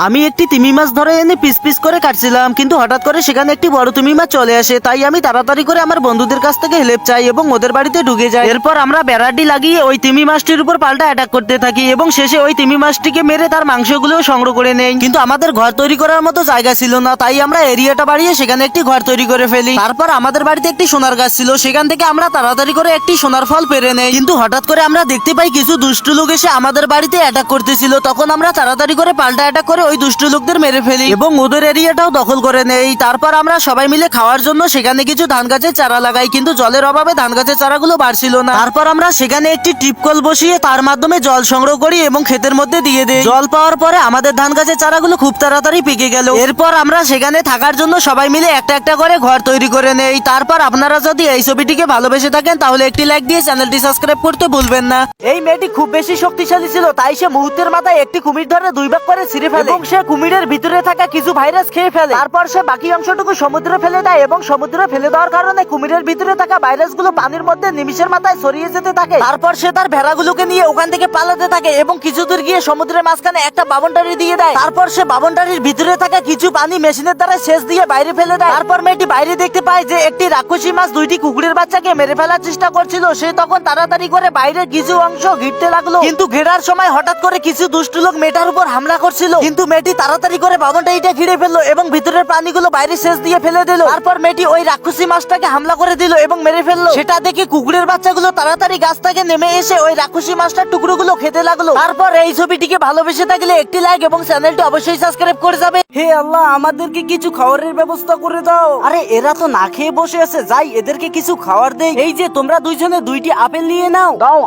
আমি একটি তিমি মাছ ধরে এনে পিস পিস করে কাটছিলাম, কিন্তু হঠাৎ করে সেখানে একটি বড় তিমি মাছ চলে আসে। তাই আমি তাড়াতাড়ি করে আমার বন্ধুদের কাছ থেকে হেল্প চাই এবং ওদের বাড়িতে ঢুকে যাই। এরপর আমরা বেড়াটি লাগিয়ে ওই তিমি মাছটির উপর পাল্টা অ্যাটাক করতে থাকি এবং শেষে ওই তিমি মাছটিকে মেরে তার মাংসগুলো সংগ্রহ করে নেই। কিন্তু আমাদের ঘর তৈরি করার মতো জায়গা ছিল না, তাই আমরা এরিয়াটা বাড়িয়ে সেখানে একটি ঘর তৈরি করে ফেলি। তারপর আমাদের বাড়িতে একটি সোনার গাছ ছিল, সেখান থেকে আমরা তাড়াতাড়ি করে একটি সোনার ফল পেরে নেই। কিন্তু হঠাৎ করে আমরা দেখতে পাই কিছু দুষ্টু লোক এসে আমাদের বাড়িতে অ্যাটাক করতেছিল। তখন আমরা তাড়াতাড়ি করে পাল্টা অ্যাটাক করে ওই দুষ্টু লোকদের মেরে ফেলি এবং ওদের এরিয়াটাও দখল করে নেই। তারপর আমরা সবাই মিলে খাওয়ার জন্য সেখানে কিছু ধান গাছের চারা লাগাই, কিন্তু জলের অভাবে ধান গাছের চারাগুলো বাড়ছিল না। তারপর আমরা সেখানে একটি টিপকল বসিয়ে তার মাধ্যমে জল সংগ্রহ করি এবং ক্ষেতের মধ্যে দিয়ে দেই। জল পাওয়ার পরে আমাদের ধান গাছের চারাগুলো খুব তাড়াতাড়ি পেকে গেল। এরপর আমরা সেখানে থাকার জন্য সবাই মিলে একটা একটা করে ঘর তৈরি করে নেই। তারপর আপনারা যদি এই ছবিটিকে ভালোবেসে থাকেন তাহলে একটি লাইক দিয়ে চ্যানেলটি সাবস্ক্রাইব করতে ভুলবেন না। এই মেয়েটি খুব বেশি শক্তিশালী ছিল, তাই সে মুহূর্তের মাথায় একটি কুমির ধরে দুই ভাগ করে ছিঁড়ে ফেলে এবং সে কুমিরের ভিতরে থাকা কিছু ভাইরাস খেয়ে ফেলে। তারপর সে বাকি অংশটুকু সমুদ্রে ফেলে দেয় এবং সমুদ্রে ফেলে দেওয়ার কারণে কুমিরের ভিতরে থাকা ভাইরাসগুলো পানির মধ্যে নিমিষের মাথায় ছড়িয়ে যেতে থাকে। তারপর সে তার ভেড়াগুলোকে নিয়ে ওখান থেকে পালাতে থাকে এবং কিছু দূর গিয়ে সমুদ্রের মাঝখানে একটা বাবনটারি দিয়ে দেয়। তারপর সে বাবনটারির ভিতরে থাকা কিছু পানি মেশিনের দ্বারা সেচ দিয়ে বাইরে ফেলে দেয়। তারপর মেয়েটি বাইরে দেখতে পায় যে একটি রাক্ষসী মাছ দুইটি কুকুরের বাচ্চাকে মেরে ফেলার চেষ্টা করছিল। সে তখন তাড়াতাড়ি করে বাইরের কিছু অংশ ঘিরতে লাগলো, কিন্তু ঘেরার সময় হঠাৎ করে কিছু দুষ্টু লোক মেয়েটার উপর হামলা করছিল। কিন্তু মেয়েটি তাড়াতাড়ি করে বাবনটারিটা ঘিরে ফেললো এবং ভিতরের পানিগুলো বাইরে সেচ দিয়ে ফেলে দিল। তারপর মেয়েটি ওই রাক্ষসী মাছটাকে হামলা করে দিল এবং মেরে ফেললো। সেটা দেখে কুকুরের বাচ্চাগুলো তাড়াতাড়ি গাছ থেকে নেমে এসে ওই রাক্ষসী মাছটার টুকরোগুলো খেতে লাগলো। তারপর এই ছবিটিকে ভালোবেসে থাকলে একটি লাইক এবং চ্যানেলটি অবশ্যই সাবস্ক্রাইব করে যাবে। হে আল্লাহ, আমাদেরকে কিছু খাবারের ব্যবস্থা করে দাও। আরে এরা তো না খেয়ে বসে আছে, যাই এদেরকে কিছু খাবার দেই। এই যে তোমরা দুইজনে দুইটি আপেল নিয়ে নাও। দাও।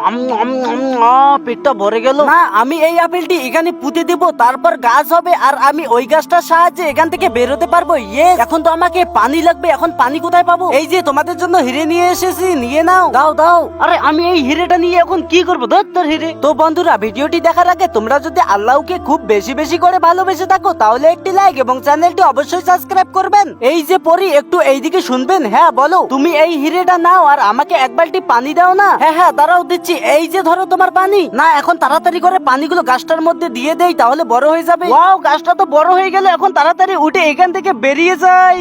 পেটটা ভরে গেল। না, আমি এই আপেলটি এখানে পুঁতে দেব, তারপর গাছ হবে আর আমি ওই গাছটার সাহায্যে এখান থেকে বেরোতে পারবো। এখন তো আমাকে পানি লাগবে, এখন পানি কোথায় পাবো? এই যে তোমাদের জন্য হিরে নিয়ে এসেছি, নিয়ে নাও। দাও দাও। আরে আমি এই হিরেটা নিয়ে এখন কি করবো? তোর হিরে। তো বন্ধুরা, ভিডিওটি দেখার আগে তোমরা যদি আল্লাহকে খুব বেশি বেশি করে ভালোবেসে থাকো তাহলে একটি লাইক এবং চ্যানেলটি অবশ্যই সাবস্ক্রাইব করবেন। এই যে পরি, একটু এইদিকে শুনবেন। হ্যাঁ বলো। তুমি এই হিরেটা নাও আর আমাকে এক বালতি পানি দাও না। হ্যাঁ হ্যাঁ, দাঁড়াও দিচ্ছি। এই যে ধরো তোমার পানি। না, এখন তাড়াতাড়ি করে পানিগুলো গাছটার মধ্যে দিয়ে দেই, তাহলে বড় হয়ে যাবে। ওয়াও, গাছটা তো বড় হয়ে গেল। এখন তাড়াতাড়ি উঠে এখান থেকে বেরিয়ে যাই।